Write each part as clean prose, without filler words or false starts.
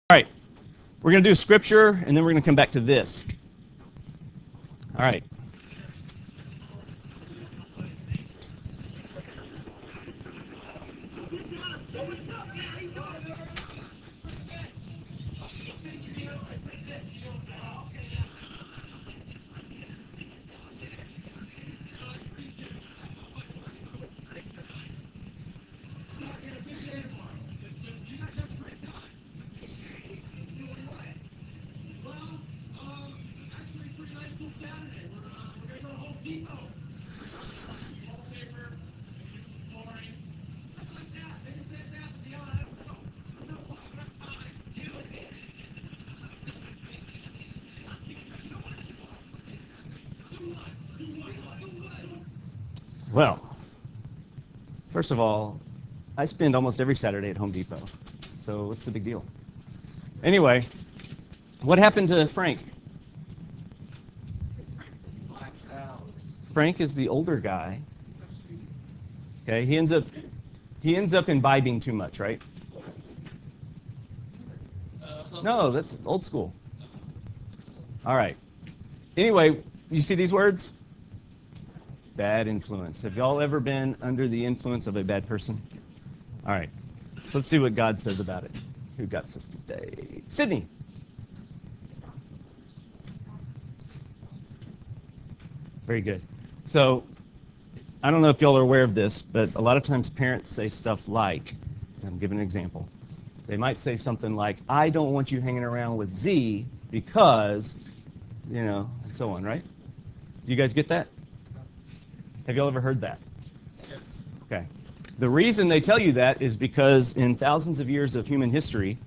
All right, we're going to do scripture, and then we're going to come back to this. All right. Well, first of all, I spend almost every Saturday at Home Depot, so what's the big deal? Anyway, what happened to Frank? Frank is the older guy. Okay, he ends up imbibing too much, right? No, that's old school. All right. Anyway, you see these words? Bad influence. Have y'all ever been under the influence of a bad person? All right. So let's see what God says about it. Who got us today? Sydney. Very good. So I don't know if y'all are aware of this, but a lot of times parents say stuff like, and I'm giving an example. They might say something like, I don't want you hanging around with Z because, and so on, right? Do you guys get that? Have y'all ever heard that? Yes. Okay. The reason they tell you that is because in thousands of years of human history,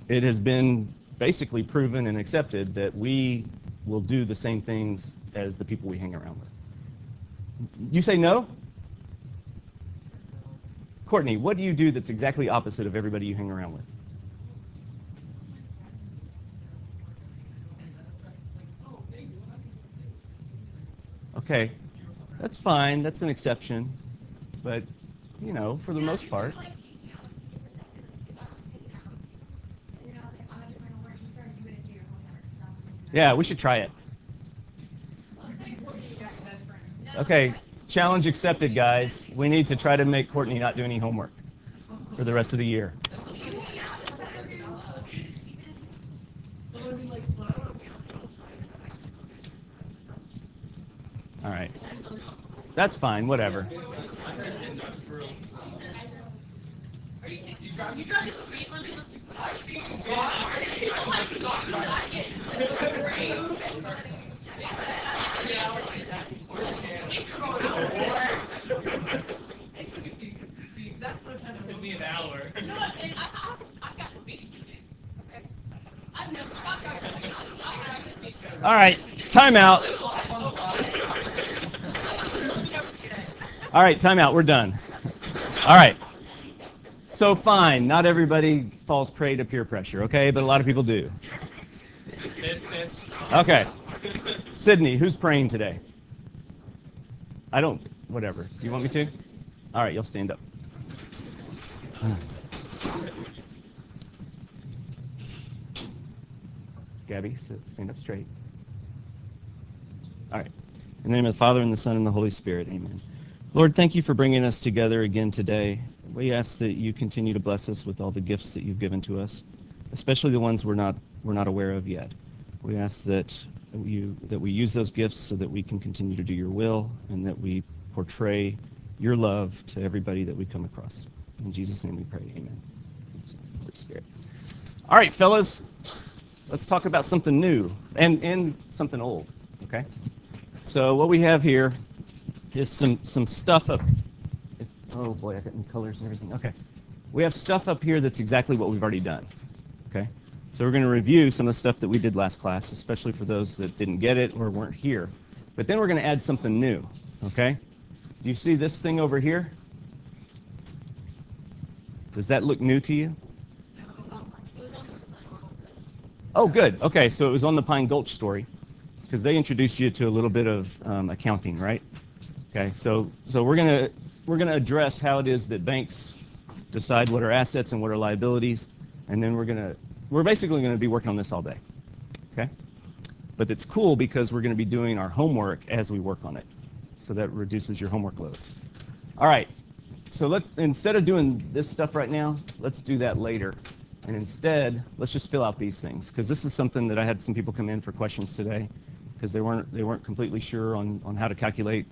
it has been basically proven and accepted that we will do the same things as the people we hang around with. You say no? Courtney, what do you do that's exactly opposite of everybody you hang around with? Okay. That's fine. That's an exception. But, for the most part. Yeah, we should try it. Okay, challenge accepted, guys. We need to try to make Courtney not do any homework for the rest of the year. All right. That's fine, whatever. You drive the speed limit? The exact amount of time it took me an hour. You know what? I've got the speed limit. Okay? I've never stopped. All right, timeout. All right, timeout. We're done. All right. So fine, not everybody falls prey to peer pressure, okay? But a lot of people do. Okay. Sydney, who's praying today? Whatever. Do you want me to? All right, you'll stand up. Gabby, stand up straight. All right. In the name of the Father, and the Son, and the Holy Spirit, amen. Lord, thank you for bringing us together again today. We ask that you continue to bless us with all the gifts that you've given to us, especially the ones we're not aware of yet. We ask that we use those gifts so that we can continue to do your will and that we portray your love to everybody that we come across. In Jesus' name we pray, amen. Holy Spirit. All right, fellas, let's talk about something new and something old, okay? So what we have here is some stuff up. Oh boy, I got new colors and everything. Okay. We have stuff up here that's exactly what we've already done. Okay? So we're going to review some of the stuff that we did last class, especially for those that didn't get it or weren't here. But then we're going to add something new. Okay? Do you see this thing over here? Does that look new to you? Oh, good. Okay, so it was on the Pine Gulch story because they introduced you to a little bit of accounting, right? Okay, so we're gonna address how it is that banks decide what are assets and what are liabilities, and then we're gonna we're basically going to be working on this all day. Okay? But it's cool because we're going to be doing our homework as we work on it. So that reduces your homework load. All right. So instead of doing this stuff right now, let's do that later. And instead, let's just fill out these things, because this is something that I had some people come in for questions today, because they weren't completely sure on how to calculate,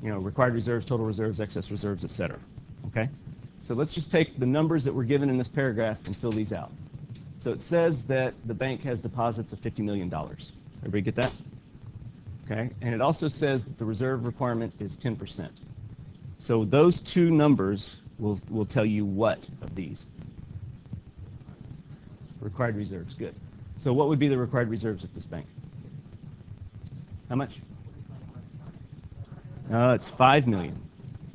required reserves, total reserves, excess reserves, etc. Okay? So let's just take the numbers that were given in this paragraph and fill these out. So it says that the bank has deposits of $50 million. Everybody get that? Okay? And it also says that the reserve requirement is 10%. So those two numbers will tell you what of these? Required reserves, good. So what would be the required reserves at this bank? How much? It's 5 million.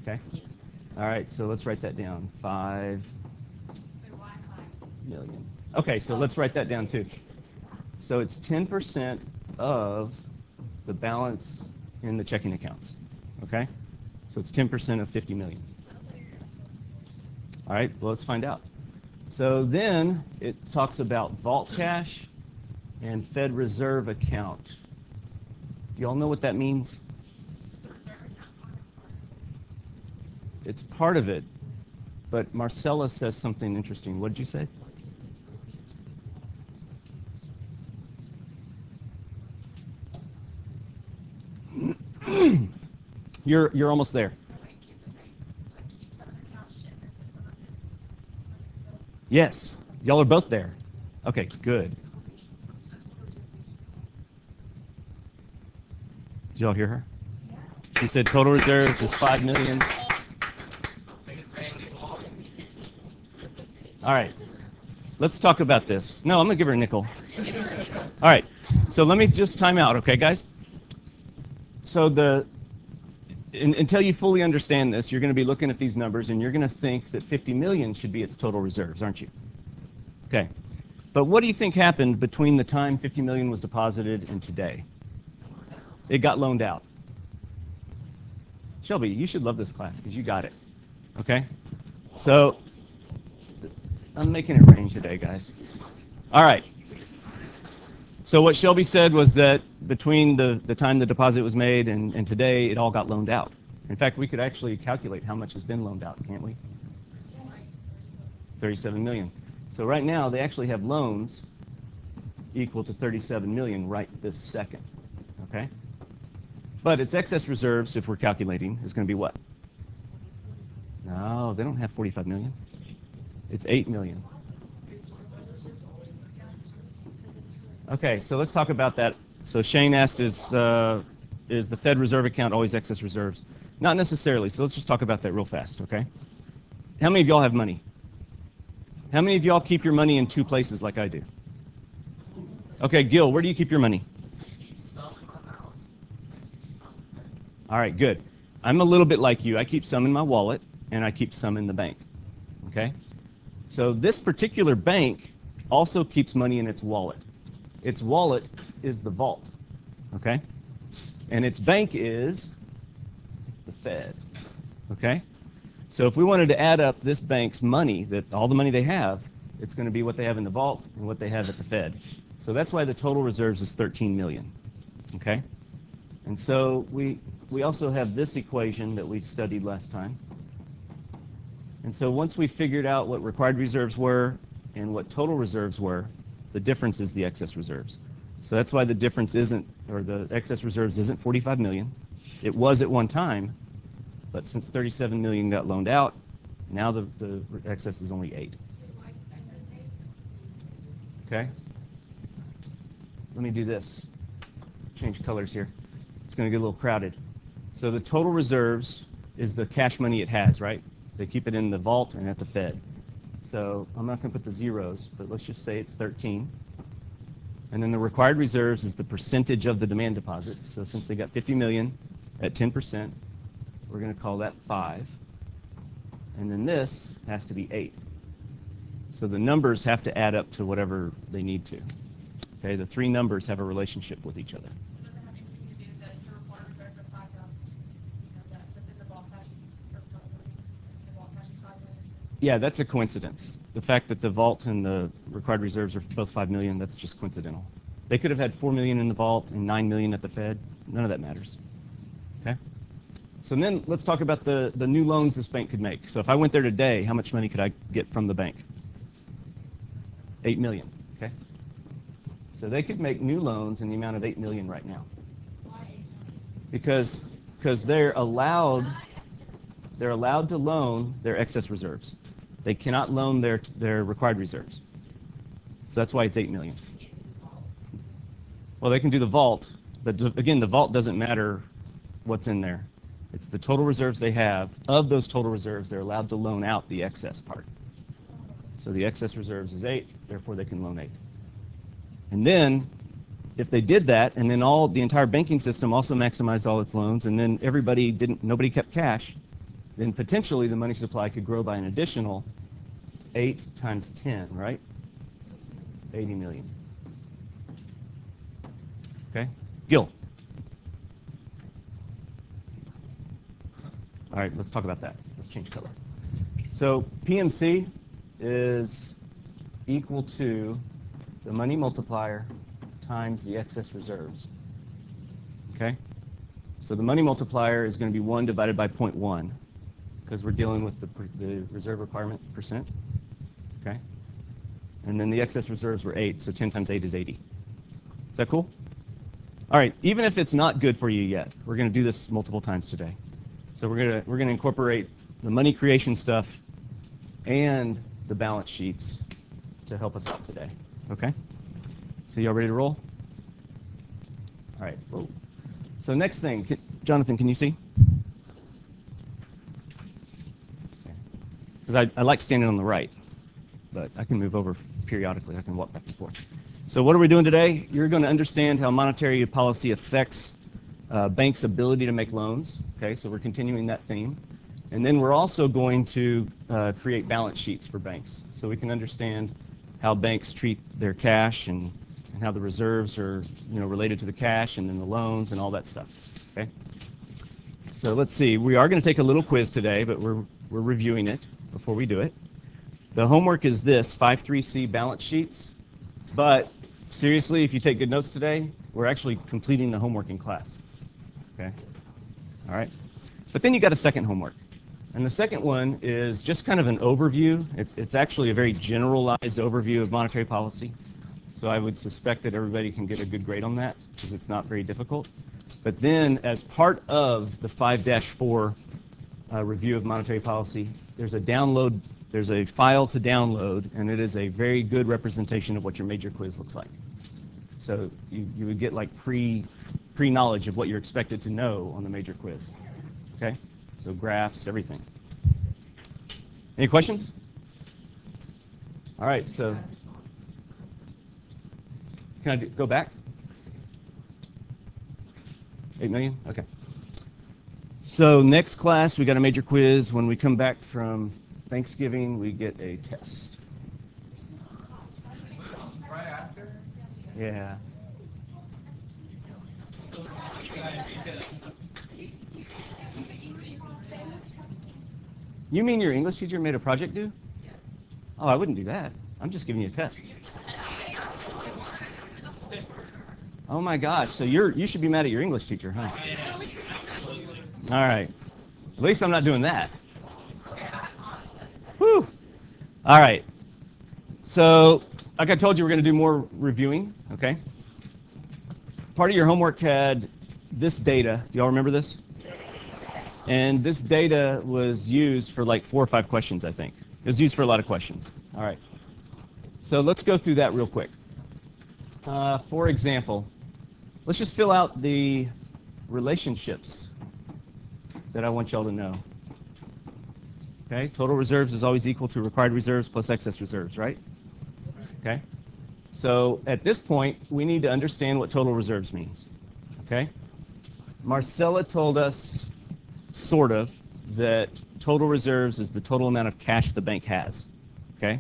Okay. All right, so let's write that down. 5 million. Okay, so let's write that down too. So it's 10% of the balance in the checking accounts. Okay? So it's 10% of 50 million. All right, well, let's find out. So then it talks about vault cash and Fed reserve account. Do you all know what that means? It's part of it, but Marcella says something interesting. What did you say? You're almost there. Yes, y'all are both there. Okay, good. Did y'all hear her? She said total reserves is 5 million. All right, let's talk about this. No, I'm gonna give her a nickel. All right, so let me just time out, okay, guys? So until you fully understand this, you're going to be looking at these numbers and you're going to think that 50 million should be its total reserves, aren't you? Okay. But what do you think happened between the time 50 million was deposited and today? It got loaned out. Shelby, you should love this class because you got it. Okay? So I'm making it rain today, guys. All right. So what Shelby said was that between the time the deposit was made and today, it all got loaned out. In fact, we could actually calculate how much has been loaned out, can't we? Yes. 37 million. So right now, they actually have loans equal to 37 million right this second. Okay? But its excess reserves, if we're calculating, is going to be what? No, they don't have 45 million. It's 8 million. Okay, so let's talk about that. So Shane asked, is the Fed reserve account always excess reserves? Not necessarily, so let's just talk about that real fast, okay? How many of y'all have money? How many of y'all keep your money in two places like I do? Okay, Gil, where do you keep your money? Some in my house. All right, good. I'm a little bit like you. I keep some in my wallet, and I keep some in the bank, okay? So this particular bank also keeps money in its wallet. Its wallet is the vault, okay? And its bank is the Fed, okay? So if we wanted to add up this bank's money, all the money they have, it's going to be what they have in the vault and what they have at the Fed. So that's why the total reserves is 13 million, okay? And so we also have this equation that we studied last time. And so once we figured out what required reserves were and what total reserves were, the difference is the excess reserves. So that's why the difference isn't, or the excess reserves isn't 45 million. It was at one time, but since 37 million got loaned out, now the excess is only 8. Okay? Let me do this. Change colors here. It's going to get a little crowded. So the total reserves is the cash money it has, right? They keep it in the vault and at the Fed. So I'm not going to put the zeros, but let's just say it's 13. And then the required reserves is the percentage of the demand deposits. So since they got 50 million at 10%, we're going to call that 5. And then this has to be 8. So the numbers have to add up to whatever they need to. Okay, the three numbers have a relationship with each other. So does it have anything to do that your required reserves are 5,000, that within the vault cash is, or the vault cash is 5 million? Yeah, that's a coincidence. The fact that the vault and the required reserves are both 5 million, that's just coincidental. They could have had 4 million in the vault and 9 million at the Fed. None of that matters. Okay? So then let's talk about the new loans this bank could make. So if I went there today, how much money could I get from the bank? 8 million. Okay? So they could make new loans in the amount of 8 million right now. Because they're allowed to loan their excess reserves. They cannot loan their required reserves. So that's why it's 8 million. Well, they can do the vault, but again, the vault doesn't matter what's in there. It's the total reserves they have. Of those total reserves, they're allowed to loan out the excess part. So the excess reserves is 8, therefore they can loan 8. And then, if they did that, and then the entire banking system also maximized all its loans, and then nobody kept cash, then potentially the money supply could grow by an additional 8 times 10, right? 80 million. Okay? Gil. All right, let's talk about that. Let's change color. So PMC is equal to the money multiplier times the excess reserves. Okay? So the money multiplier is going to be 1 divided by 0.1 because we're dealing with the reserve requirement percent. Okay? And then the excess reserves were 8, so 10 times 8 is 80. Is that cool? All right, even if it's not good for you yet, we're going to do this multiple times today. So we're going to incorporate the money creation stuff and the balance sheets to help us out today. Okay? So y'all ready to roll? All right. Whoa. So next thing, Jonathan, can you see? Because I like standing on the right, but I can move over periodically. I can walk back and forth. So what are we doing today? You're going to understand how monetary policy affects banks' ability to make loans. Okay, so we're continuing that theme. And then we're also going to create balance sheets for banks so we can understand how banks treat their cash and how the reserves are related to the cash and then the loans and all that stuff. Okay. So let's see. We are going to take a little quiz today, but we're reviewing it before we do it. The homework is this, 5.3c balance sheets. But seriously, if you take good notes today, we're actually completing the homework in class. Okay? All right? But then you got a second homework. And the second one is just kind of an overview. It's actually a very generalized overview of monetary policy. So I would suspect that everybody can get a good grade on that because it's not very difficult. But then as part of the 5-4 review of monetary policy, there's a file to download, and it is a very good representation of what your major quiz looks like. So you would get like pre-knowledge of what you're expected to know on the major quiz. Okay? So graphs, everything. Any questions? All right, so can I go back? 8 million? Okay. So next class, we got a major quiz. When we come back from Thanksgiving, we get a test. Right after? Yeah. You mean your English teacher made a project due? Yes. Oh, I wouldn't do that. I'm just giving you a test. Oh my gosh, so you should be mad at your English teacher, huh? All right. At least I'm not doing that. Whew. All right. So, like I told you, we're going to do more reviewing, okay? Part of your homework had this data. Do y'all remember this? And this data was used for like 4 or 5 questions, I think. It was used for a lot of questions. All right. So let's go through that real quick. For example, let's just fill out the relationships that I want y'all to know. Okay, total reserves is always equal to required reserves plus excess reserves, right? Okay. So at this point, we need to understand what total reserves means. Okay. Marcella told us, sort of, that total reserves is the total amount of cash the bank has. Okay.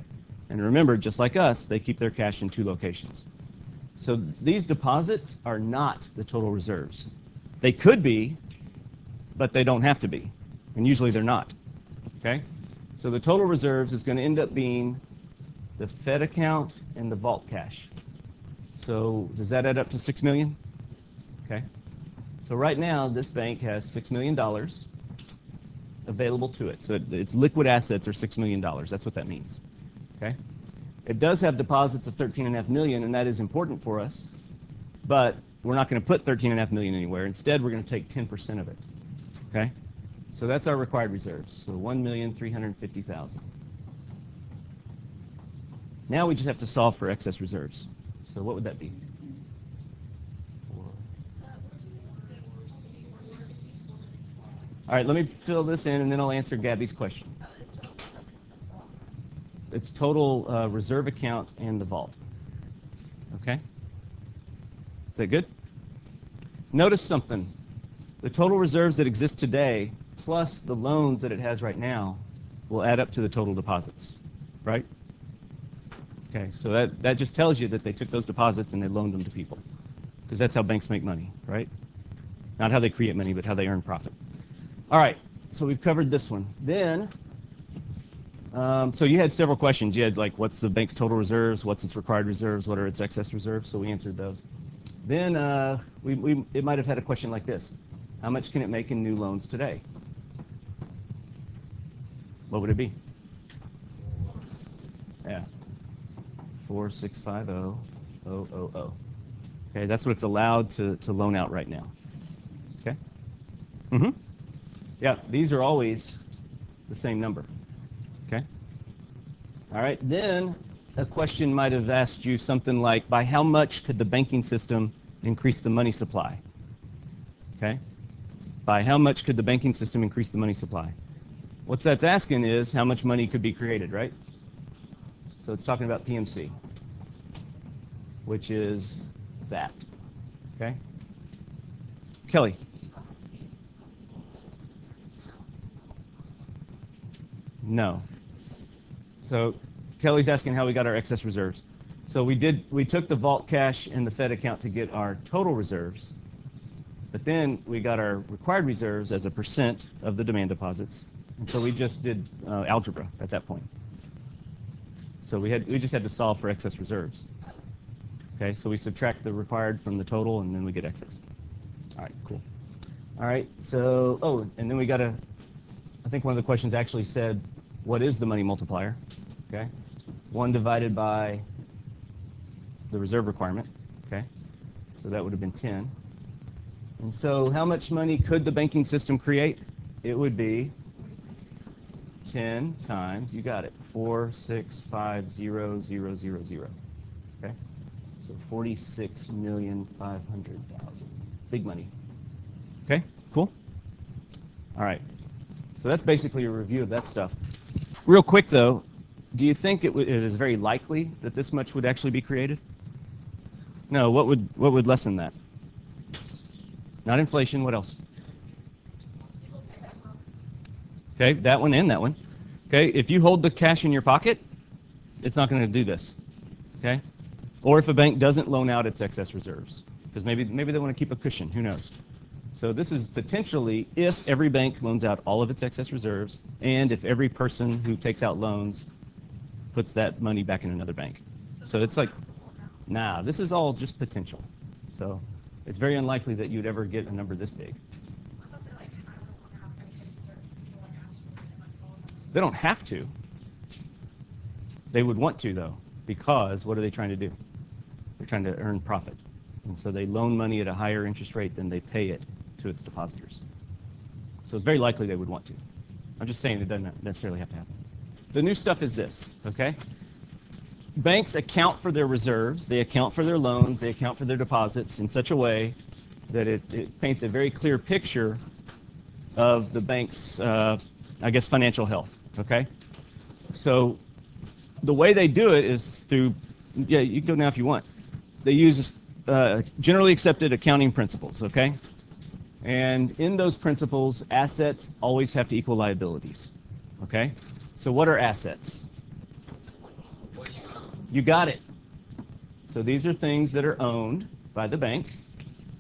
And remember, just like us, they keep their cash in 2 locations. So these deposits are not the total reserves. They could be, but they don't have to be. And usually they're not. Okay? So the total reserves is going to end up being the Fed account and the vault cash. So does that add up to $6 million? Okay. So right now, this bank has $6 million available to it. So its liquid assets are $6 million. That's what that means. Okay. It does have deposits of $13.5 million, and that is important for us. But we're not going to put $13.5 million anywhere. Instead, we're going to take 10% of it. Okay. So that's our required reserves. So $1,350,000. Now we just have to solve for excess reserves. So what would that be? All right, let me fill this in, and then I'll answer Gabby's question. It's total reserve account and the vault. Okay? Is that good? Notice something. The total reserves that exist today, plus the loans that it has right now, will add up to the total deposits, right? Okay, so that just tells you that they took those deposits and they loaned them to people, because that's how banks make money, right? Not how they create money, but how they earn profit. All right, so we've covered this one. Then, so you had several questions. You had like, what's the bank's total reserves? What's its required reserves? What are its excess reserves? So we answered those. Then it might have had a question like this. How much can it make in new loans today? What would it be? Yeah. 4650000. Okay, that's what it's allowed to loan out right now. Okay? Mm-hmm. Yeah, these are always the same number. Okay? All right, then a question might have asked you something like, by how much could the banking system increase the money supply? Okay? By how much could the banking system increase the money supply? What that's asking is how much money could be created, right? So it's talking about PMC, which is that. Okay? Kelly. No. So Kelly's asking how we got our excess reserves. So we took the vault cash and the Fed account to get our total reserves, but then we got our required reserves as a percent of the demand deposits. And so we just did algebra at that point. So we just had to solve for excess reserves. Okay, so we subtract the required from the total, and then we get excess. All right, cool. All right, so, and then we got I think one of the questions actually said, what is the money multiplier? Okay, 1 divided by the reserve requirement. Okay, so that would have been 10. And so how much money could the banking system create? It would be 10 times, you got it, 4650000. Okay, so 46,500,000. Big money. Okay, cool. All right. So that's basically a review of that stuff. Real quick though, do you think it is very likely that this much would actually be created? No. What would lessen that? Not inflation. What else? Okay, that one and that one. Okay, if you hold the cash in your pocket, it's not going to do this. Okay, or if a bank doesn't loan out its excess reserves, because maybe they want to keep a cushion. Who knows? So this is potentially if every bank loans out all of its excess reserves, and if every person who takes out loans puts that money back in another bank. So it's like, nah, this is all just potential. So it's very unlikely that you'd ever get a number this big. They don't have to. They would want to, though, because what are they trying to do? They're trying to earn profit. And so they loan money at a higher interest rate than they pay it to its depositors. So it's very likely they would want to. I'm just saying it doesn't necessarily have to happen. The new stuff is this, okay? Banks account for their reserves, they account for their loans, they account for their deposits in such a way that it paints a very clear picture of the bank's, financial health, okay? So the way they do it is through, you can go now if you want. They use generally accepted accounting principles, okay? And in those principles, assets always have to equal liabilities, okay? So what are assets? You got it. So these are things that are owned by the bank.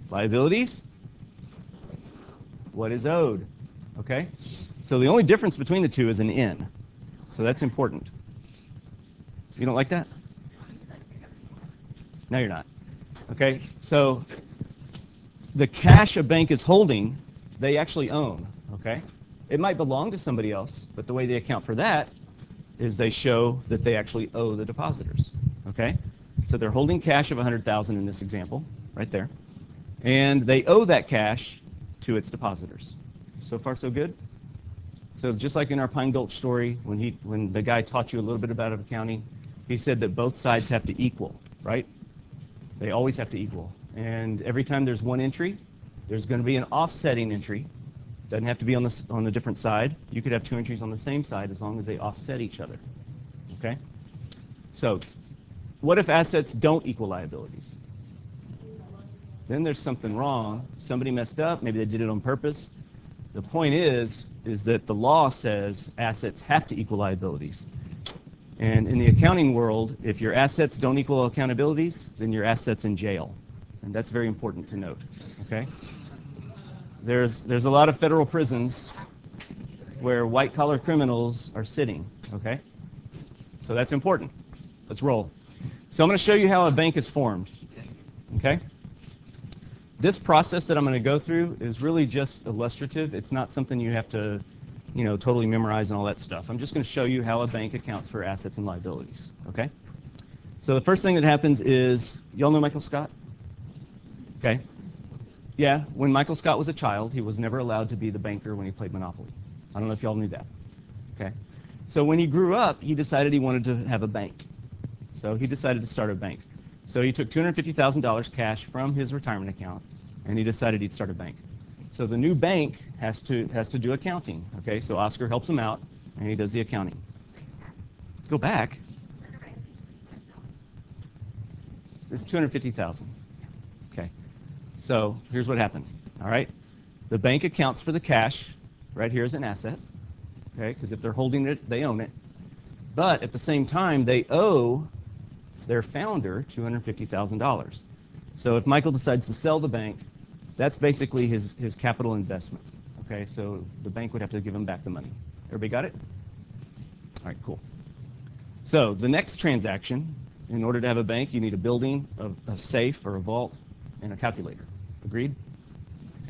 Liabilities? What is owed, okay? So the only difference between the two is an N. So that's important. You don't like that? No, you're not. Okay, so the cash a bank is holding, they actually own, okay? It might belong to somebody else, but the way they account for that is they show that they actually owe the depositors, okay? So they're holding cash of $100,000 in this example, right there, and they owe that cash to its depositors. So far, so good? So just like in our Pine Gulch story, when the guy taught you a little bit about accounting, he said that both sides have to equal, right? They always have to equal. And every time there's one entry, there's going to be an offsetting entry. Doesn't have to be on the different side. You could have two entries on the same side as long as they offset each other. Okay? So what if assets don't equal liabilities? Then there's something wrong. Somebody messed up. Maybe they did it on purpose. The point is that the law says assets have to equal liabilities. And in the accounting world, if your assets don't equal accountabilities, then your assets in jail. And that's very important to note. Okay? There's a lot of federal prisons where white-collar criminals are sitting. Okay? So that's important. Let's roll. So I'm going to show you how a bank is formed. Okay? This process that I'm going to go through is really just illustrative. It's not something you have to, totally memorize and all that stuff. I'm just going to show you how a bank accounts for assets and liabilities. Okay? So the first thing that happens is, y'all know Michael Scott? Okay. Yeah, when Michael Scott was a child, he was never allowed to be the banker when he played Monopoly. I don't know if y'all knew that. Okay. So when he grew up, he decided he wanted to have a bank. So he decided to start a bank. So he took $250,000 cash from his retirement account, and he decided he'd start a bank. So the new bank has to do accounting. Okay, so Oscar helps him out, and he does the accounting. Go back. It's $250,000. Okay. So here's what happens. All right. The bank accounts for the cash right here as an asset. Okay, because if they're holding it, they own it. But at the same time, they owe their founder $250,000. So if Michael decides to sell the bank, that's basically his capital investment. Okay, so the bank would have to give him back the money. Everybody got it? All right, cool. So the next transaction, in order to have a bank, you need a building, a safe or a vault, and a calculator. Agreed?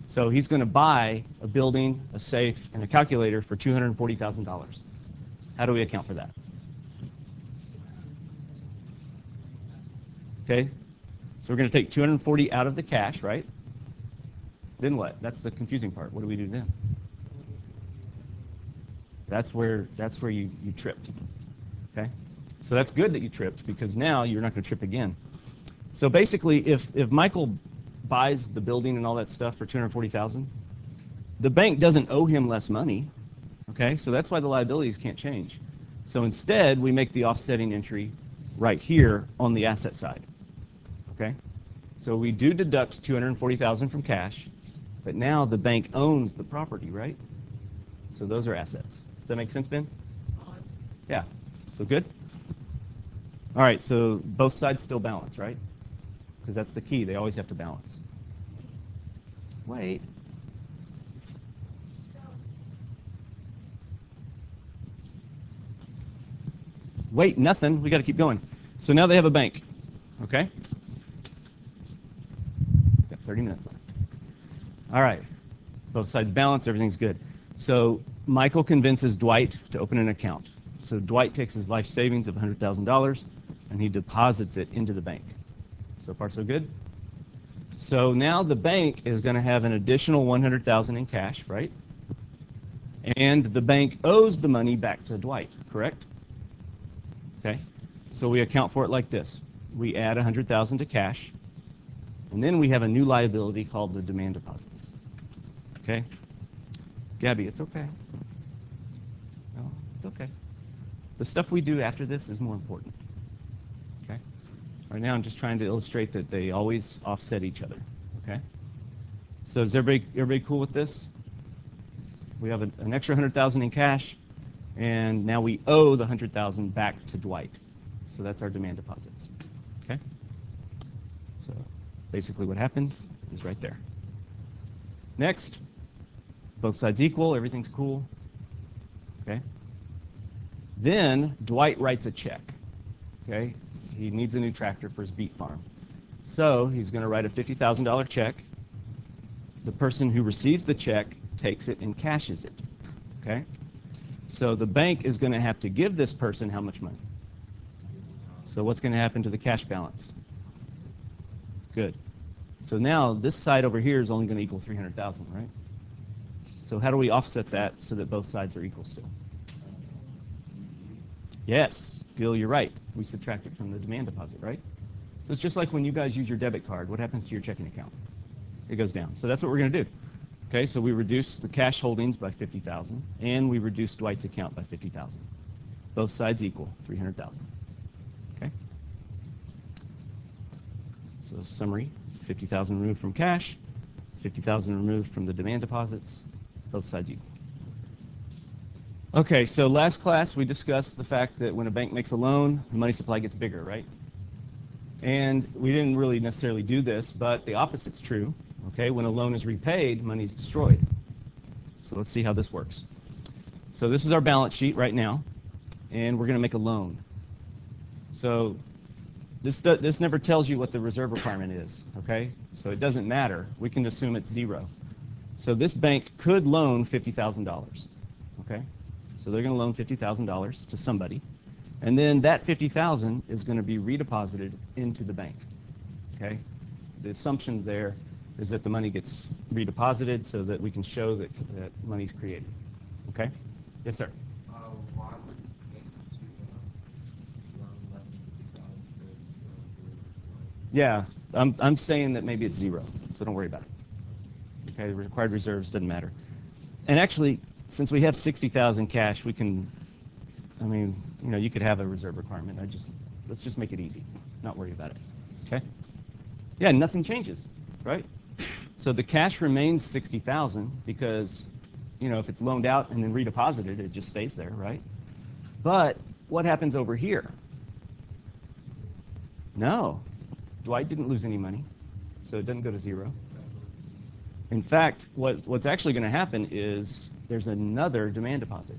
So he's going to buy a building, a safe, and a calculator for $240,000. How do we account for that? Okay, so we're going to take 240 out of the cash, right? Then what? That's the confusing part. What do we do then? That's where you tripped. Okay, so that's good that you tripped because now you're not going to trip again. So basically, if Michael buys the building and all that stuff for $240,000, the bank doesn't owe him less money. Okay, so that's why the liabilities can't change. So instead, we make the offsetting entry right here on the asset side. Okay, so we do deduct $240,000 from cash, but now the bank owns the property, right? So those are assets. Does that make sense, Ben? Yeah. So good? All right, so both sides still balance, right? Because that's the key. They always have to balance. Wait. Wait, nothing. We got to keep going. So now they have a bank. Okay? Got 30 minutes left. All right. Both sides balance. Everything's good. So Michael convinces Dwight to open an account. So Dwight takes his life savings of $100,000 and he deposits it into the bank. So far, so good? So now the bank is going to have an additional $100,000 in cash, right? And the bank owes the money back to Dwight, correct? Okay. So we account for it like this. We add $100,000 to cash, and then we have a new liability called the demand deposits. Okay? Gabby, it's okay. No, it's okay. The stuff we do after this is more important. Okay? Right now I'm just trying to illustrate that they always offset each other. Okay? So is everybody cool with this? We have an extra $100,000 in cash, and now we owe the $100,000 back to Dwight. So that's our demand deposits. Okay? So basically what happened is right there. Next, both sides equal, everything's cool. Okay? Then Dwight writes a check. Okay, he needs a new tractor for his beet farm. So he's going to write a $50,000 check. The person who receives the check takes it and cashes it. Okay, so the bank is going to have to give this person how much money? So what's going to happen to the cash balance? Good. So now this side over here is only going to equal 300,000, right? So how do we offset that so that both sides are equal still? Yes, Gil, you're right. We subtract it from the demand deposit, right? So it's just like when you guys use your debit card. What happens to your checking account? It goes down. So that's what we're going to do. Okay, so we reduce the cash holdings by 50,000, and we reduce Dwight's account by 50,000. Both sides equal 300,000. Okay. So summary: 50,000 removed from cash, 50,000 removed from the demand deposits. Both sides equal. Okay, so last class we discussed the fact that when a bank makes a loan, the money supply gets bigger, right? And we didn't really necessarily do this, but the opposite's true. Okay, when a loan is repaid, money is destroyed. So let's see how this works. So this is our balance sheet right now, and we're going to make a loan. So this never tells you what the reserve requirement is, okay? So it doesn't matter. We can assume it's zero. So this bank could loan $50,000, okay? So they're going to loan $50,000 to somebody, and then that $50,000 is going to be redeposited into the bank, okay? The assumption there is that the money gets redeposited so that we can show that money's created, okay? Yes, sir? Why would they have to loan less than 50,000 because Yeah, I'm saying that maybe it's zero, so don't worry about it. Okay, the required reserves doesn't matter. And actually, since we have 60,000 cash, we can, I mean, you know, you could have a reserve requirement. Let's just make it easy, not worry about it. Okay? Yeah, nothing changes, right? So the cash remains 60,000 because, you know, if it's loaned out and then redeposited, it just stays there, right? But what happens over here? No, Dwight didn't lose any money, so it doesn't go to zero. In fact, what's actually going to happen is there's another demand deposit.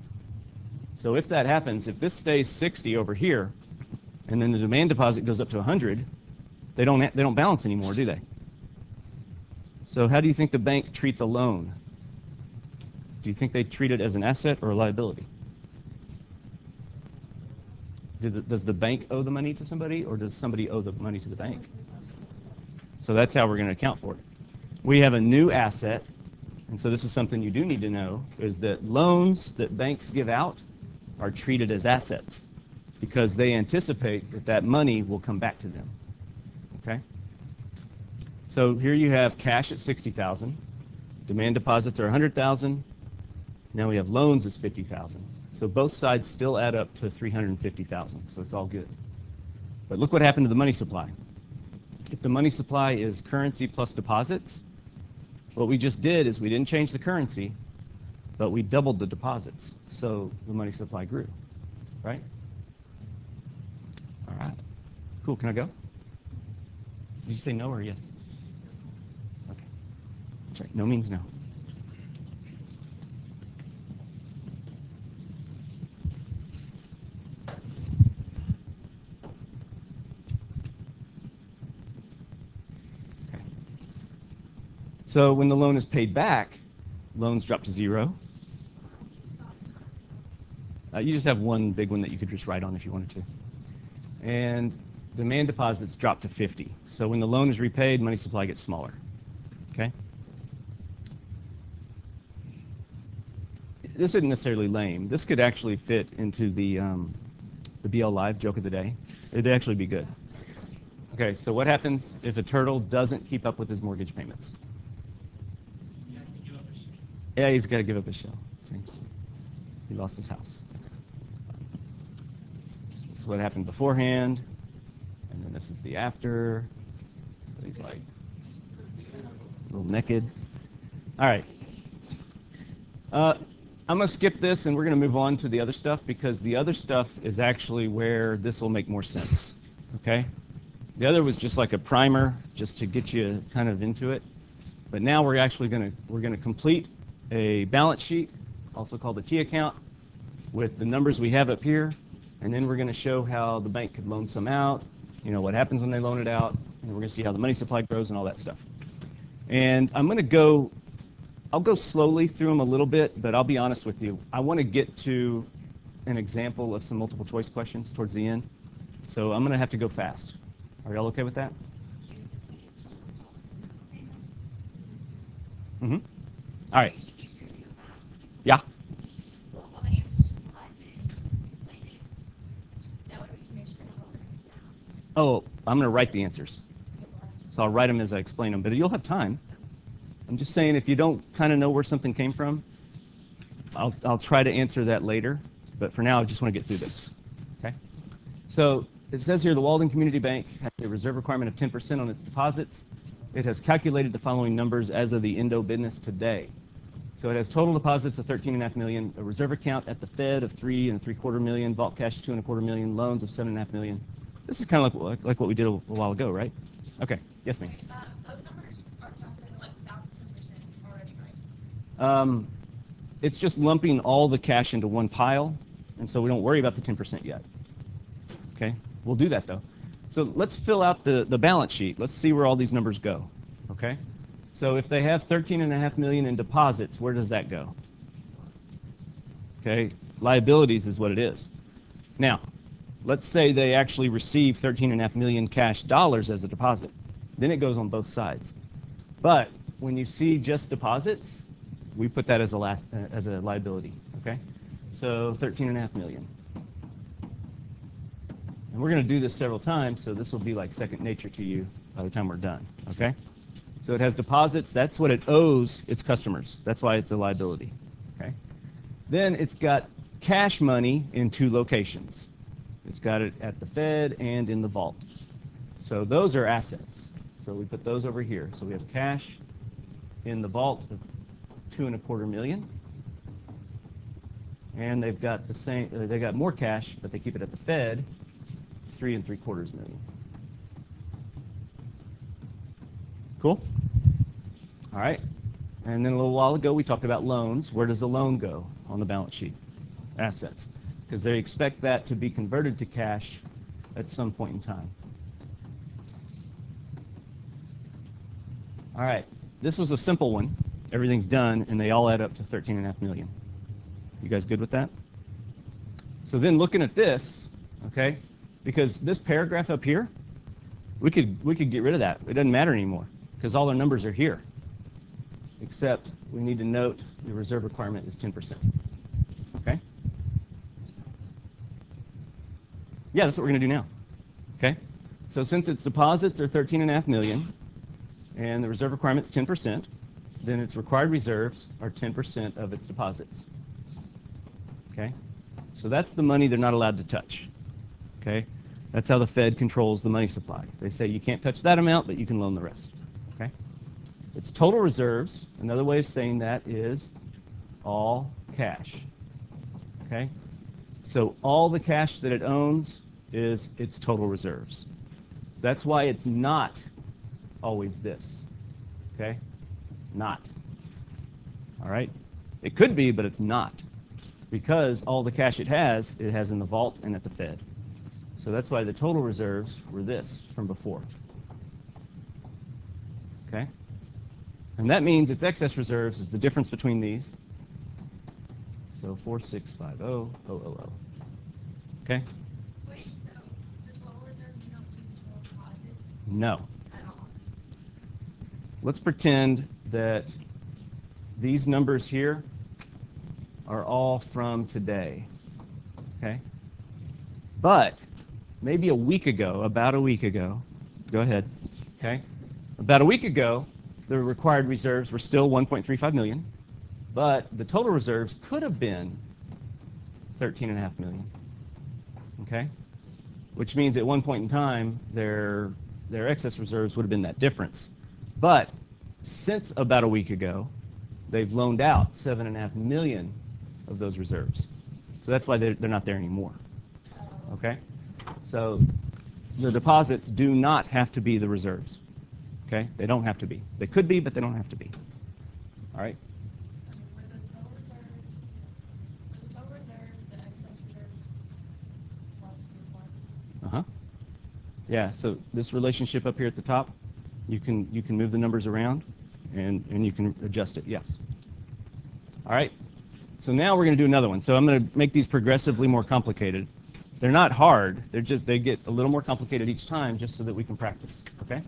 So if that happens, if this stays 60 over here, and then the demand deposit goes up to 100, they don't balance anymore, do they? So how do you think the bank treats a loan? Do you think they treat it as an asset or a liability? Does the bank owe the money to somebody, or does somebody owe the money to the bank? So that's how we're going to account for it. We have a new asset, and so this is something you do need to know, is that loans that banks give out are treated as assets because they anticipate that that money will come back to them. Okay? So here you have cash at 60,000, demand deposits are 100,000, now we have loans as 50,000. So both sides still add up to 350,000, so it's all good. But look what happened to the money supply. If the money supply is currency plus deposits, what we just did is we didn't change the currency, but we doubled the deposits. So the money supply grew, right? All right. Cool, can I go? Did you say no or yes? Okay. That's right, no means no. So when the loan is paid back, loans drop to zero. You just have one big one that you could just write on if you wanted to. And demand deposits drop to 50. So when the loan is repaid, money supply gets smaller. Okay? This isn't necessarily lame. This could actually fit into the BL Live joke of the day. It'd actually be good. Okay, so what happens if a turtle doesn't keep up with his mortgage payments? Yeah, he's got to give up his shell. See? He lost his house. This is what happened beforehand, and then this is the after. So he's like a little naked. All right. I'm going to skip this, and we're going to move on to the other stuff, because the other stuff is actually where this will make more sense. Okay? The other was just like a primer, just to get you kind of into it. But now we're actually going to complete a balance sheet, also called a T account, with the numbers we have up here, and then we're going to show how the bank could loan some out, what happens when they loan it out, and we're going to see how the money supply grows and all that stuff. And I'll go slowly through them a little bit, but I'll be honest with you. I want to get to an example of some multiple choice questions towards the end, so I'm going to have to go fast. Are y'all okay with that? Mm-hmm. All right. Yeah. Oh, I'm going to write the answers. So I'll write them as I explain them, but you'll have time. I'm just saying if you don't kind of know where something came from, I'll try to answer that later, but for now I just want to get through this. Okay? So it says here the Walden Community Bank has a reserve requirement of 10% on its deposits. It has calculated the following numbers as of the end of business today. So it has total deposits of $13.5 million, a reserve account at the Fed of $3.75 million, vault cash $2.25 million, loans of $7.5 million. This is kind of like what we did a while ago, right? Okay. Yes, ma'am. Those numbers are calculated like without 10% already, right? It's just lumping all the cash into one pile, and so we don't worry about the 10% yet. Okay? We'll do that, though. So let's fill out the balance sheet. Let's see where all these numbers go. Okay? So if they have $13.5 million in deposits, where does that go? Okay? Liabilities is what it is. Now, let's say they actually receive $13.5 million cash dollars as a deposit. Then it goes on both sides. But when you see just deposits, we put that as a liability. Okay? So $13.5 million. And we're going to do this several times, so this will be like second nature to you by the time we're done. Okay? So it has deposits. That's what it owes its customers. That's why it's a liability. Okay? Then it's got cash money in two locations. It's got it at the Fed and in the vault. So those are assets. So we put those over here. So we have cash in the vault of $2.25 million. And they've got the same. They got more cash, but they keep it at the Fed, $3.75 million. Cool? All right. And then a little while ago we talked about loans. Where does the loan go on the balance sheet? Assets. Because they expect that to be converted to cash at some point in time. All right. This was a simple one. Everything's done, and they all add up to $13.5 million. You guys good with that? So then looking at this, okay, because this paragraph up here, we could get rid of that. It doesn't matter anymore because all our numbers are here. Except we need to note the reserve requirement is 10%. Okay? Yeah, that's what we're going to do now. Okay? So since its deposits are $13.5 million and the reserve requirement is 10%, then its required reserves are 10% of its deposits. Okay? So that's the money they're not allowed to touch. Okay? That's how the Fed controls the money supply. They say you can't touch that amount, but you can loan the rest. Okay? Its total reserves, another way of saying that is all cash. Okay? So all the cash that it owns is its total reserves. That's why it's not always this. Okay? Not. All right? It could be, but it's not. Because all the cash it has in the vault and at the Fed. So that's why the total reserves were this from before. Okay? And that means its excess reserves is the difference between these. So 4650,000. Okay? Wait, so the total reserves, you don't keep the total deposit No. at all? Let's pretend that these numbers here are all from today. Okay? But maybe about a week ago, go ahead. Okay? About a week ago, the required reserves were still 1.35 million, but the total reserves could have been 13.5 million. Okay? Which means at one point in time, their excess reserves would have been that difference. But since about a week ago, they've loaned out 7.5 million of those reserves. So that's why they're not there anymore. Okay? So the deposits do not have to be the reserves. Okay? They don't have to be. They could be, but they don't have to be. All right? Were the total reserves that I Yeah, so this relationship up here at the top, you can move the numbers around and you can adjust it, yes. All right, so now we're going to do another one. So I'm going to make these progressively more complicated. They're not hard, they get a little more complicated each time just so that we can practice, okay?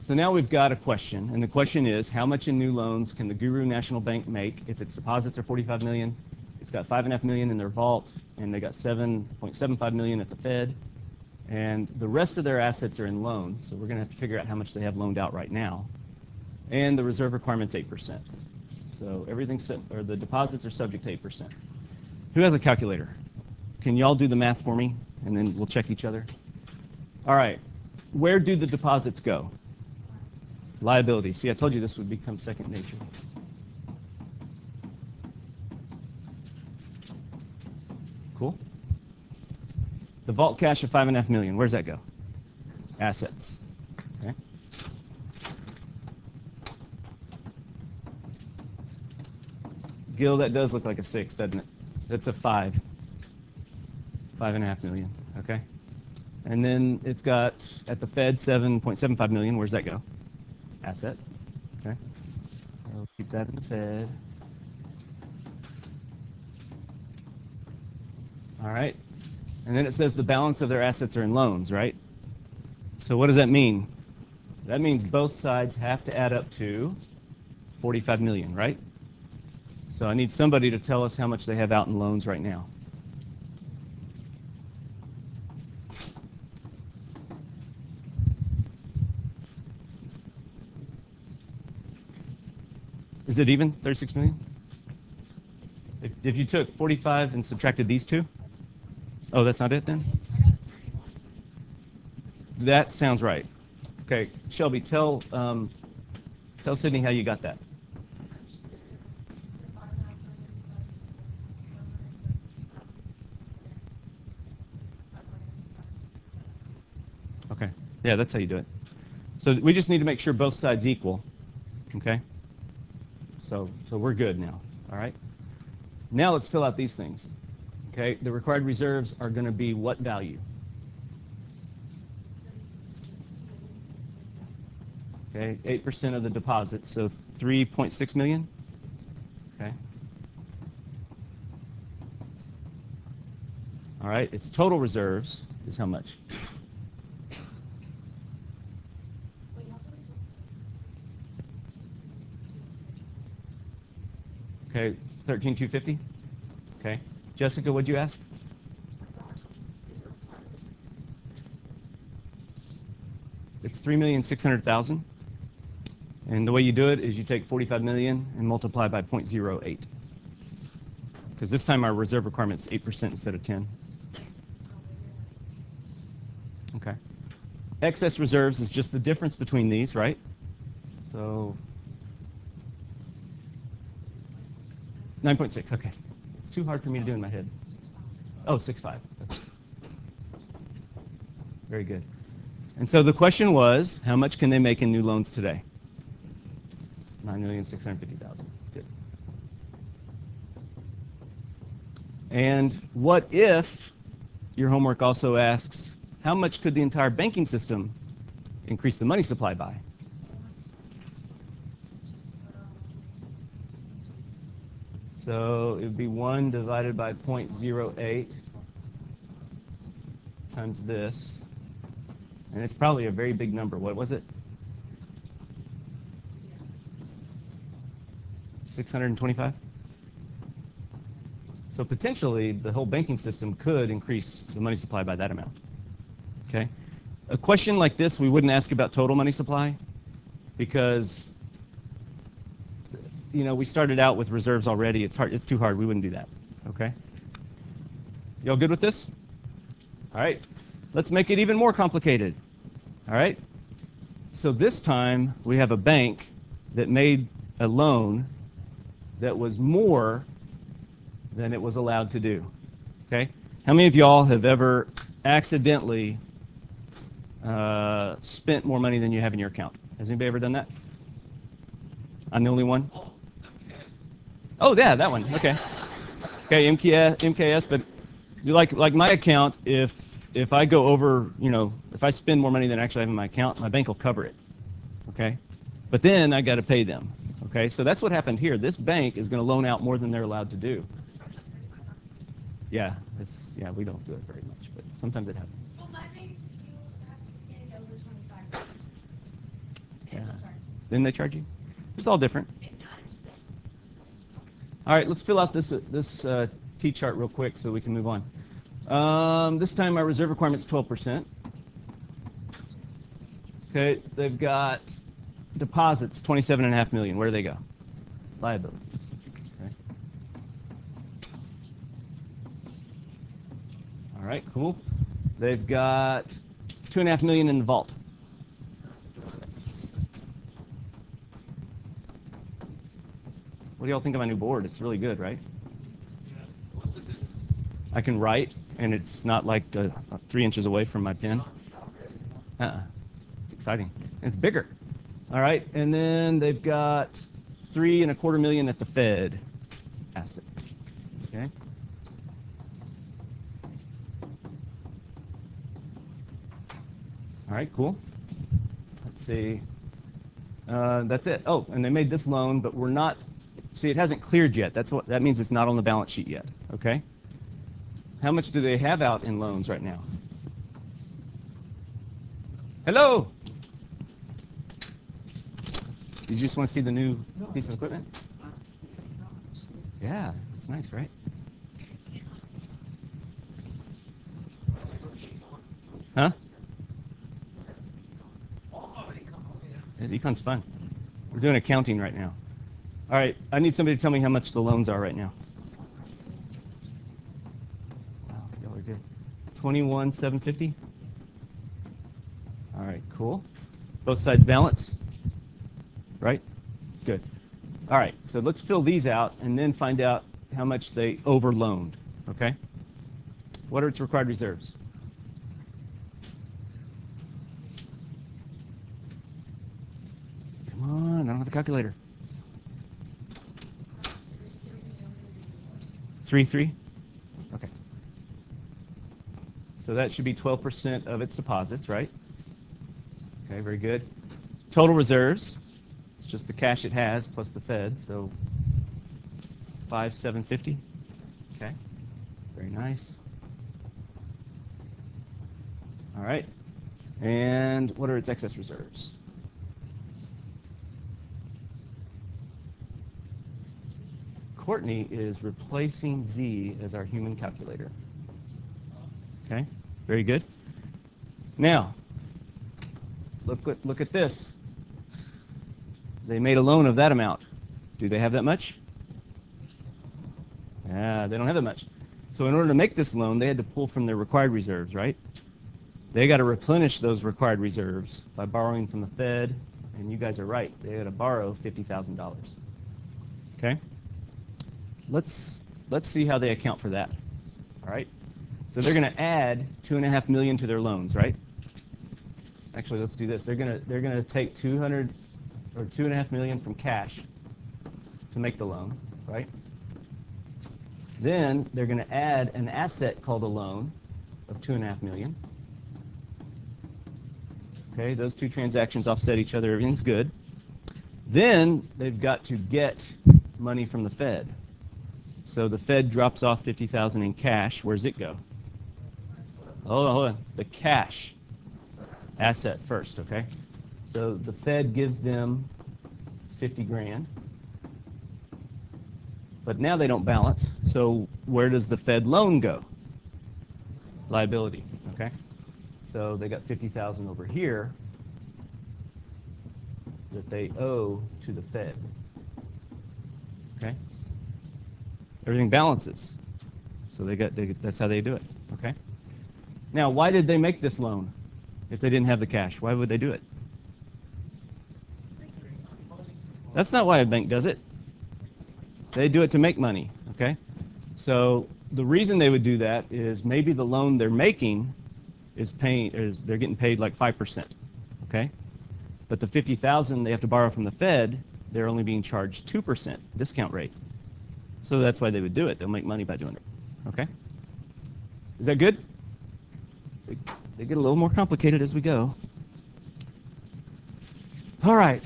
So now we've got a question, and the question is, how much in new loans can the Guru National Bank make if its deposits are $45 million, it's got $5.5 million in their vault, and they got $7.75 million at the Fed, and the rest of their assets are in loans, so we're going to have to figure out how much they have loaned out right now, and the reserve requirement's 8%. So the deposits are subject to 8%. Who has a calculator? Can y'all do the math for me, and then we'll check each other? All right, where do the deposits go? Liability. See, I told you this would become second nature. Cool. The vault cash of $5.5 million, where's that go? Assets. Okay. Gil, that does look like a 6, doesn't it? That's a 5. $5.5 million, okay? And then it's got, at the Fed, $7.75 million. Where's that go? Asset, okay? I'll keep that in the Fed. All right. And then it says the balance of their assets are in loans, right? So what does that mean? That means both sides have to add up to $45 million, right? So I need somebody to tell us how much they have out in loans right now. Is it even, 36 million? If you took 45 and subtracted these two? Oh, that's not it then? That sounds right. Okay, Shelby, tell Sydney how you got that. Okay, yeah, that's how you do it. So we just need to make sure both sides equal, okay? So we're good now, all right? Now let's fill out these things, okay? The required reserves are going to be what value? Okay, 8% of the deposit, so 3.6 million, okay? All right, its total reserves is how much? Okay, 13,250. Okay, Jessica, what'd you ask? It's 3,600,000. And the way you do it is you take 45 million and multiply by 0.08. Because this time our reserve requirement is 8% instead of 10. Okay. Excess reserves is just the difference between these, right? So 9.6, okay. It's too hard for me to do in my head. Oh, 6.5. Okay. Very good. And so the question was, how much can they make in new loans today? 9,650,000. Good. And what if your homework also asks, how much could the entire banking system increase the money supply by? So it would be 1 divided by 0.08 times this. And it's probably a very big number. What was it? 625? So potentially the whole banking system could increase the money supply by that amount. Okay? A question like this we wouldn't ask about total money supply because we started out with reserves already. It's too hard. We wouldn't do that. Okay? Y'all good with this? All right. Let's make it even more complicated. All right? So this time we have a bank that made a loan that was more than it was allowed to do. Okay? How many of y'all have ever accidentally spent more money than you have in your account? Has anybody ever done that? I'm the only one? Oh, yeah, that one. Okay. Okay, MKS, but like my account, if I go over, If I spend more money than I actually have in my account, my bank will cover it. Okay? But then I got to pay them. Okay? So that's what happened here. This bank is going to loan out more than they're allowed to do. Yeah, we don't do it very much, but sometimes it happens. Well, I think you have to spend over $25. Yeah. Then they charge you? It's all different. If not, it's just All right, let's fill out this T-chart real quick so we can move on. This time our reserve requirement's 12%. Okay, they've got deposits, $27.5 million. Where do they go? Liabilities. Okay. All right, cool. They've got $2.5 million in the vault. What do y'all think of my new board? It's really good, right? What's the difference? I can write, and it's not like 3 inches away from my pen. It's exciting. And it's bigger. All right, and then they've got $3.25 million at the Fed asset. Okay. All right, cool. Let's see. That's it. Oh, and they made this loan, but we're not. See, it hasn't cleared yet. That means it's not on the balance sheet yet. Okay. How much do they have out in loans right now? Hello. Did you just want to see the new piece of equipment? Yeah, it's nice, right? Huh? Yeah, Econ's fun. We're doing accounting right now. All right, I need somebody to tell me how much the loans are right now. Wow, y'all are good. 21,750. All right, cool. Both sides balance, right? Good. All right, so let's fill these out and then find out how much they overloaned. Okay. What are its required reserves? Come on, I don't have a calculator. 3.3? Okay. So that should be 12% of its deposits, right? Okay, very good. Total reserves, it's just the cash it has plus the Fed, so 5,750. Okay, very nice. All right. And what are its excess reserves? Courtney is replacing Z as our human calculator. Okay, very good. Now, look at this. They made a loan of that amount. Do they have that much? Yeah, they don't have that much. So in order to make this loan, they had to pull from their required reserves, right? They got to replenish those required reserves by borrowing from the Fed, and you guys are right. They got to borrow $50,000. Okay? Let's see how they account for that. All right? So they're going to add $2.5 million to their loans, right? Actually, let's do this. They're gonna take $2.5 million from cash to make the loan, right? Then they're going to add an asset called a loan of $2.5 million. Okay, those two transactions offset each other. Everything's good. Then they've got to get money from the Fed. So the Fed drops off $50,000 in cash. Where does it go? Hold on. The cash asset first, okay? So the Fed gives them 50 grand. But now they don't balance. So where does the Fed loan go? Liability, okay? So they got 50,000 over here that they owe to the Fed. Okay? Everything balances. So that's how they do it, okay? Now, why did they make this loan if they didn't have the cash? Why would they do it? That's not why a bank does it. They do it to make money, okay? So the reason they would do that is maybe the loan they're making they're getting paid like 5%, okay? But the 50,000 they have to borrow from the Fed, they're only being charged 2% discount rate. So that's why they would do it. They'll make money by doing it, okay? Is that good? They get a little more complicated as we go. All right.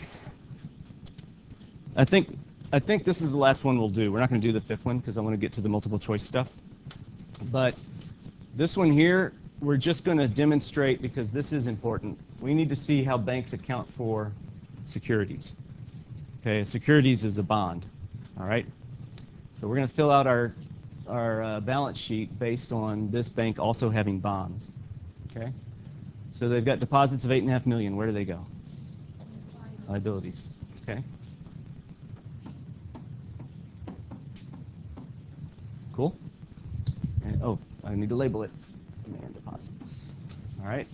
I think this is the last one we'll do. We're not going to do the fifth one because I want to get to the multiple choice stuff. But this one here, we're just going to demonstrate because this is important. We need to see how banks account for securities. Okay, securities is a bond. All right. So we're going to fill out our balance sheet based on this bank also having bonds. Okay. So they've got deposits of $8.5 million. Where do they go? Liabilities. Okay. Cool. And, oh, I need to label it. Demand deposits. All right.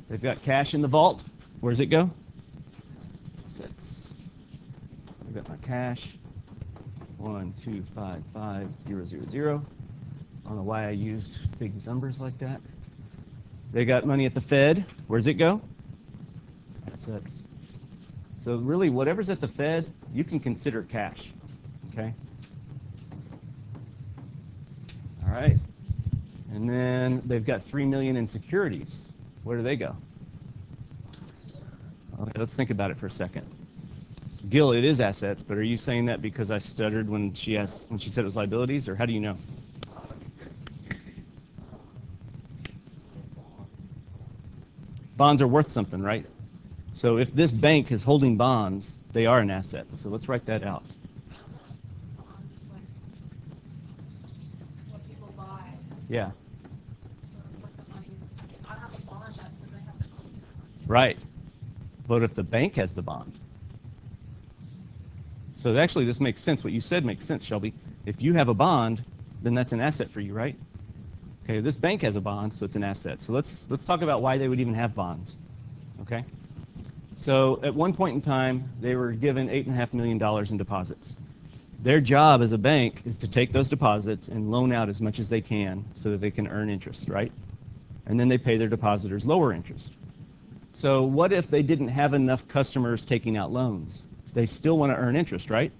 They've got cash in the vault. Where does it go? Assets. I've got my cash. 1255000. I don't know why I used big numbers like that. They got money at the Fed. Where does it go? Assets. So really, whatever's at the Fed, you can consider cash. Okay. All right. And then they've got $3 million in securities. Where do they go? Okay, let's think about it for a second. Gil, it is assets, but are you saying that because I stuttered when she said it was liabilities, or how do you know? Bonds are worth something, right? So if this bank is holding bonds, they are an asset. So let's write that out. Bonds is like what people buy. Yeah. So it's like the money. I have a bond that the bank has to own. Right. But if the bank has the bond. So actually this makes sense. What you said makes sense, Shelby. If you have a bond, then that's an asset for you, right? Okay, this bank has a bond, so it's an asset. So let's talk about why they would even have bonds. Okay? So at one point in time, they were given $8.5 million in deposits. Their job as a bank is to take those deposits and loan out as much as they can so that they can earn interest, right? And then they pay their depositors lower interest. So what if they didn't have enough customers taking out loans? They still want to earn interest, right?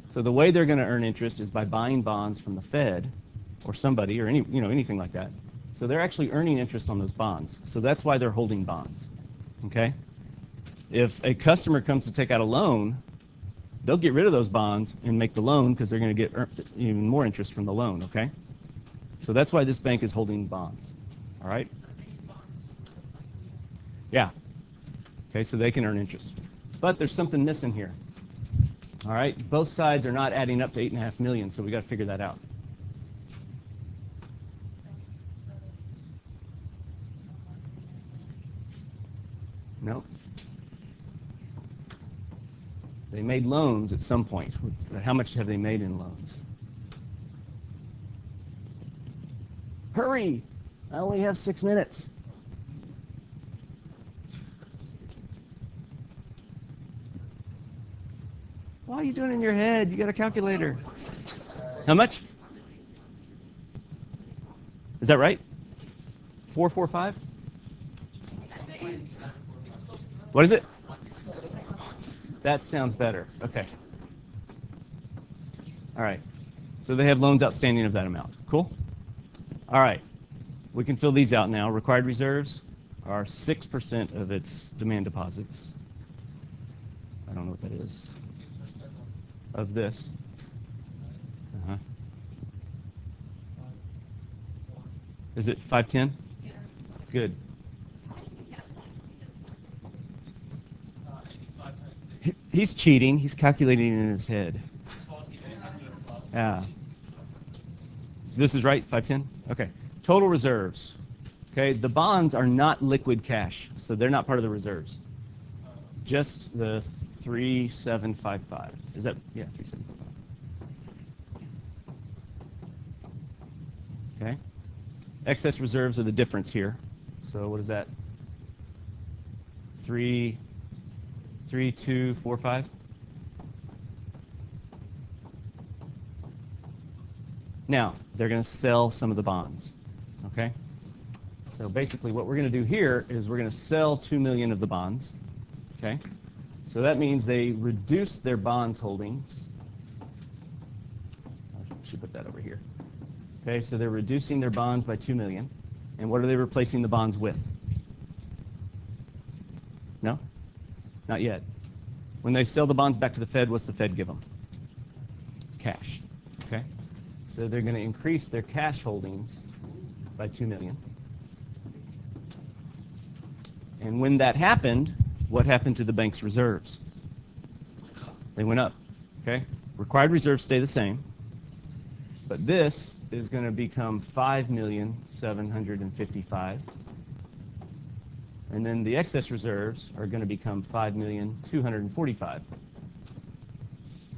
So the way they're going to earn interest is by buying bonds from the Fed or somebody or anything like that. So they're actually earning interest on those bonds. So that's why they're holding bonds. Okay? If a customer comes to take out a loan, they'll get rid of those bonds and make the loan because they're going to get even more interest from the loan, okay? So that's why this bank is holding bonds. All right? Yeah. Okay, so they can earn interest. But there's something missing here. All right? Both sides are not adding up to $8.5 million, so we got to figure that out. No. They made loans at some point. How much have they made in loans? Hurry! I only have 6 minutes. What are you doing in your head? You got a calculator. How much? Is that right? 445? What is it? That sounds better. Okay. All right. So they have loans outstanding of that amount. Cool? All right. We can fill these out now. Required reserves are 6% of its demand deposits. I don't know what that is. Of this. Uh-huh. Is it 510? Yeah. Good. He's cheating. He's calculating in his head. Yeah. So this is right, 510? Okay. Total reserves. Okay, the bonds are not liquid cash, so they're not part of the reserves. Just the 3755. Is that, yeah, 3755. Okay. Excess reserves are the difference here. So what is that? 3245. Now, they're going to sell some of the bonds. Okay? So basically what we're going to do here is we're going to sell 2 million of the bonds. Okay? So that means they reduce their bonds holdings. I should put that over here. Okay, so they're reducing their bonds by 2 million. And what are they replacing the bonds with? No? Not yet. When they sell the bonds back to the Fed, what's the Fed give them? Cash. Okay? So they're going to increase their cash holdings by $2 million. And when that happened, what happened to the bank's reserves? They went up. Okay? Required reserves stay the same. But this is going to become $5,755,000. And then the excess reserves are going to become $5,245,000.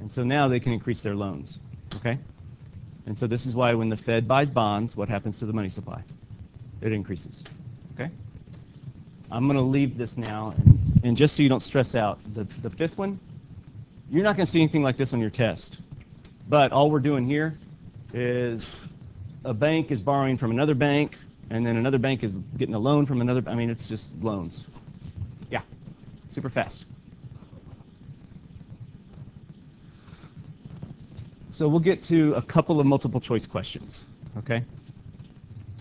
And so now they can increase their loans. Okay? And so this is why when the Fed buys bonds, what happens to the money supply? It increases. Okay? I'm going to leave this now, and just so you don't stress out, the fifth one, you're not going to see anything like this on your test. But all we're doing here is a bank is borrowing from another bank, and then another bank is getting a loan from another. I mean, it's just loans. Yeah, super fast. So we'll get to a couple of multiple choice questions, okay?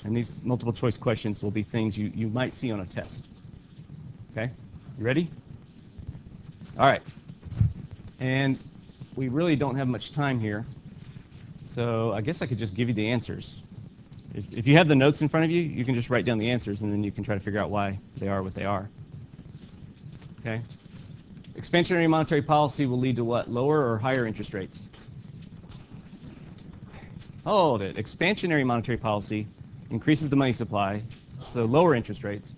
And these multiple choice questions will be things you might see on a test. Okay, you ready? All right. And we really don't have much time here, so I guess I could just give you the answers. If you have the notes in front of you, you can just write down the answers, and then you can try to figure out why they are what they are. Okay. Expansionary monetary policy will lead to what? Lower or higher interest rates? Hold it. Expansionary monetary policy increases the money supply, so lower interest rates.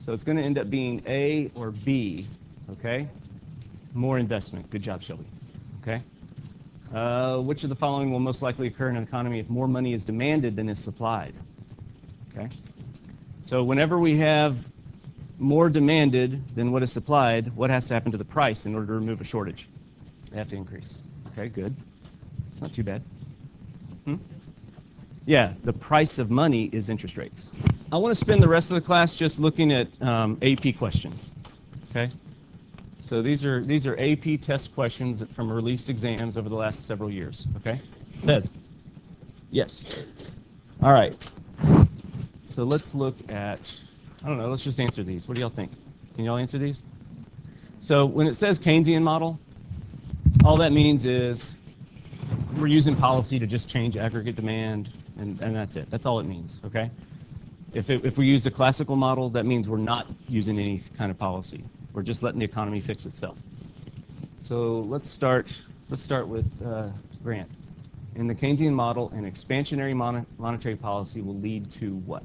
So it's going to end up being A or B, okay? More investment. Good job, Shelby. Okay? Which of the following will most likely occur in an economy if more money is demanded than is supplied? Okay? So whenever we have more demanded than what is supplied, what has to happen to the price in order to remove a shortage? They have to increase. Okay, good. It's not too bad. Yeah, the price of money is interest rates. I want to spend the rest of the class just looking at AP questions. Okay? So these are AP test questions from released exams over the last several years. Okay? Fez? Yes. All right. So let's look at, I don't know, let's just answer these. What do y'all think? Can y'all answer these? So when it says Keynesian model, all that means is we're using policy to just change aggregate demand, and that's it. That's all it means, okay? If we use a classical model, that means we're not using any kind of policy. We're just letting the economy fix itself. So let's start with Grant. In the Keynesian model, an expansionary monetary policy will lead to what?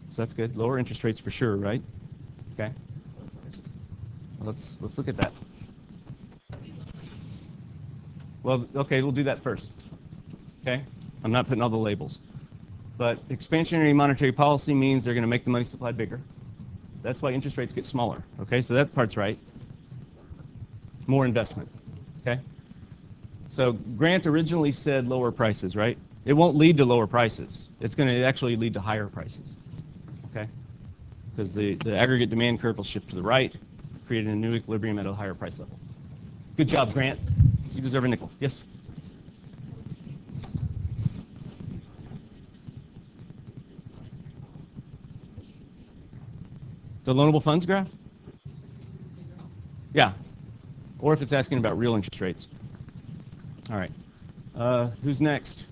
So that's good. Lower interest rates for sure, right? Okay. Let's look at that. Well, okay, we'll do that first. Okay? I'm not putting all the labels. But expansionary monetary policy means they're going to make the money supply bigger. That's why interest rates get smaller. Okay? So that part's right. More investment. Okay? So Grant originally said lower prices, right? It won't lead to lower prices. It's going to actually lead to higher prices. Okay? Because the aggregate demand curve will shift to the right, creating a new equilibrium at a higher price level. Good job, Grant. You deserve a nickel. Yes? The loanable funds graph? Yeah. Or if it's asking about real interest rates. All right. Who's next?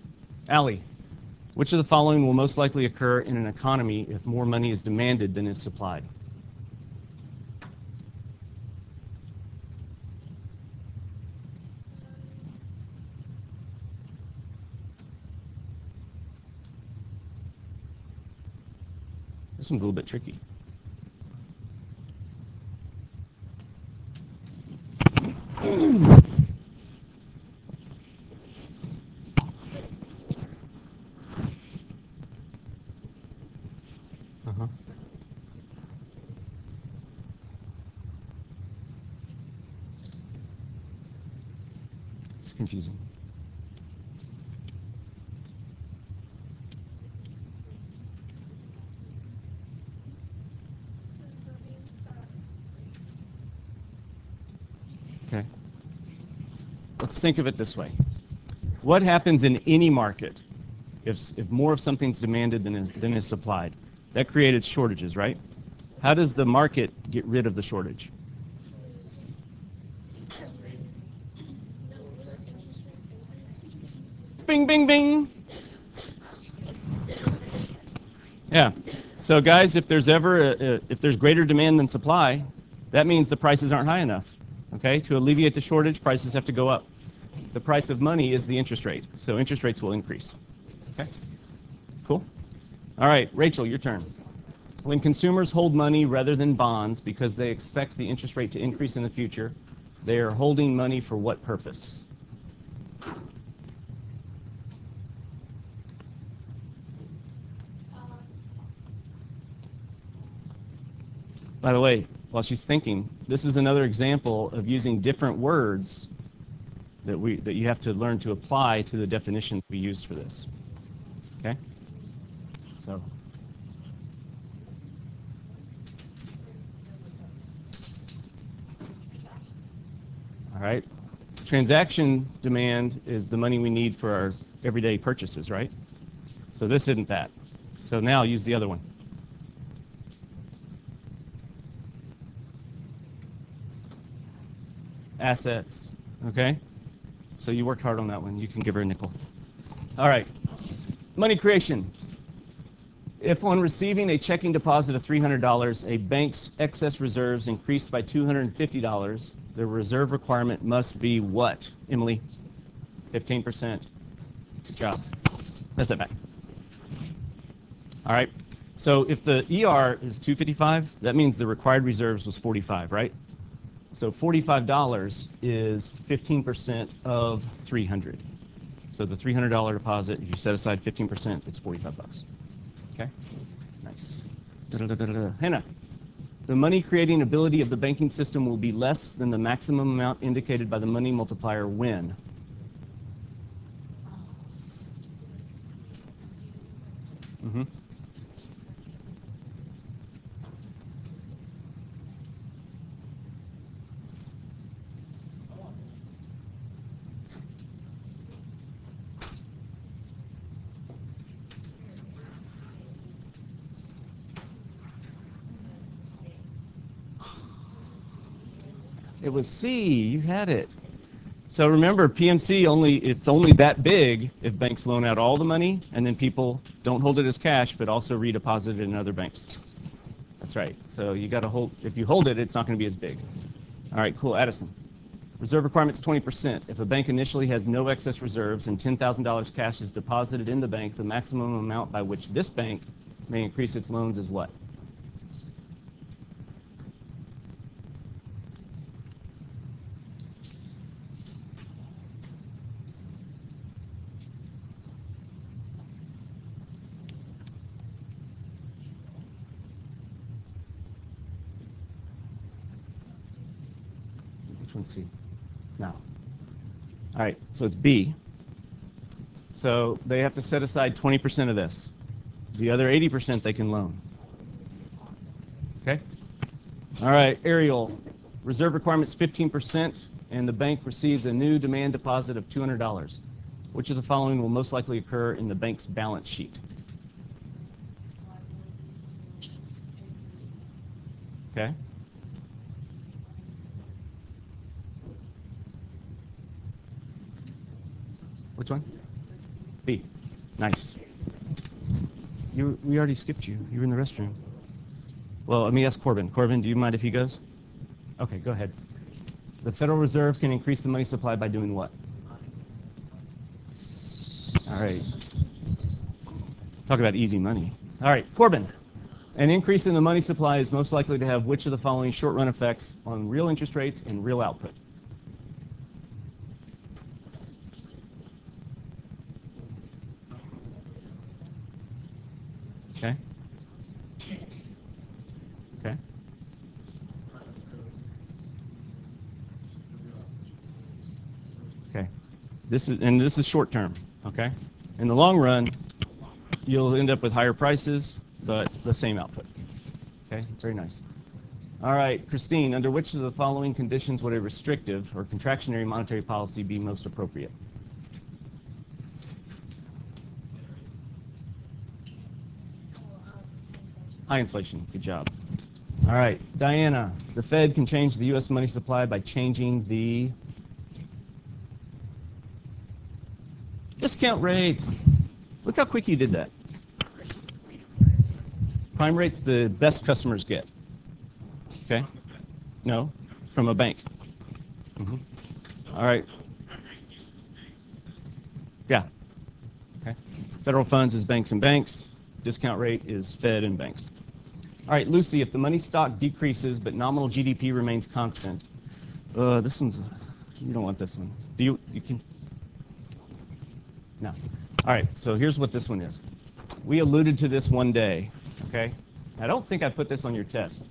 Allie. Which of the following will most likely occur in an economy if more money is demanded than is supplied? This one's a little bit tricky. Uh-huh. It's confusing. Okay. let's think of it this way. What happens in any market if more of something's demanded than is supplied? That created shortages, right? How does the market get rid of the shortage? Bing, bing, bing. Yeah. So guys, if there's greater demand than supply, that means the prices aren't high enough. Okay? To alleviate the shortage, prices have to go up. The price of money is the interest rate, so interest rates will increase. Okay? Cool? All right, Rachel, your turn. When consumers hold money rather than bonds because they expect the interest rate to increase in the future, they are holding money for what purpose? By the way, while she's thinking, this is another example of using different words that you have to learn to apply to the definition we used for this. Okay? So, all right. Transaction demand is the money we need for our everyday purchases, right? So this isn't that. So now use the other one. Assets, okay? So you worked hard on that one. You can give her a nickel. All right. Money creation. If on receiving a checking deposit of $300, a bank's excess reserves increased by $250, the reserve requirement must be what, Emily? 15%. Good job. Pass that back. All right. So if the ER is 255, that means the required reserves was 45, right? So $45 is 15% of 300. So the $300 deposit, if you set aside 15%, it's 45 bucks. Okay? Nice. Hannah, the money creating ability of the banking system will be less than the maximum amount indicated by the money multiplier when? Mm-hmm. It was C. You had it. So remember, PMC it's only that big if banks loan out all the money and then people don't hold it as cash but also redeposit it in other banks. That's right. So you got to hold. If you hold it, it's not going to be as big. All right, cool. Addison. Reserve requirement's 20%. If a bank initially has no excess reserves and $10,000 cash is deposited in the bank, the maximum amount by which this bank may increase its loans is what? Which one's C? No. All right, so it's B. So they have to set aside 20% of this. The other 80% they can loan. Okay? All right, Ariel. Reserve requirement's 15%, and the bank receives a new demand deposit of $200. Which of the following will most likely occur in the bank's balance sheet? Okay? Which one? B. Nice. We already skipped you. You were in the restroom. Well, let me ask Corbin. Corbin, do you mind if he goes? Okay, go ahead. The Federal Reserve can increase the money supply by doing what? All right. Talk about easy money. All right, Corbin. An increase in the money supply is most likely to have which of the following short-run effects on real interest rates and real output? Okay. Okay. Okay. This is short term, okay? In the long run, you'll end up with higher prices, but the same output. Okay? Very nice. All right, Christine, under which of the following conditions would a restrictive or contractionary monetary policy be most appropriate? High inflation. Good job. All right, Diana, the Fed can change the U.S. money supply by changing the discount rate. Look how quick you did that. Prime rate's the best customers get. Okay? No, from a bank. All right. Yeah. Okay. Federal funds is banks and banks. Discount rate is Fed and banks. All right, Lucy, if the money stock decreases but nominal GDP remains constant, this one's, you don't want this one. Do you can, no. All right, so here's what this one is. We alluded to this one day, okay? I don't think I put this on your test,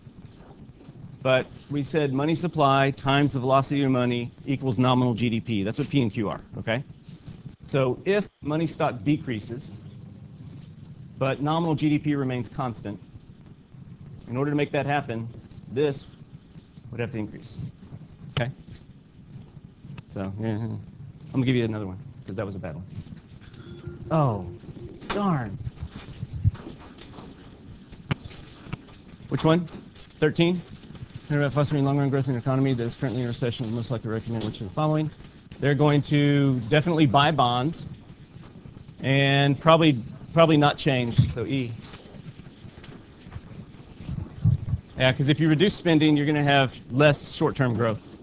but we said money supply times the velocity of money equals nominal GDP. That's what P and Q are, okay? So if money stock decreases, but nominal GDP remains constant, in order to make that happen, this would have to increase. Okay? So, yeah, I'm going to give you another one, because that was a bad one. Oh, darn. Which one? 13? About fostering long-run growth in the economy that is currently in recession and most likely recommend which of the following. They're going to definitely buy bonds and probably not change, so E. Yeah, because if you reduce spending, you're going to have less short-term growth.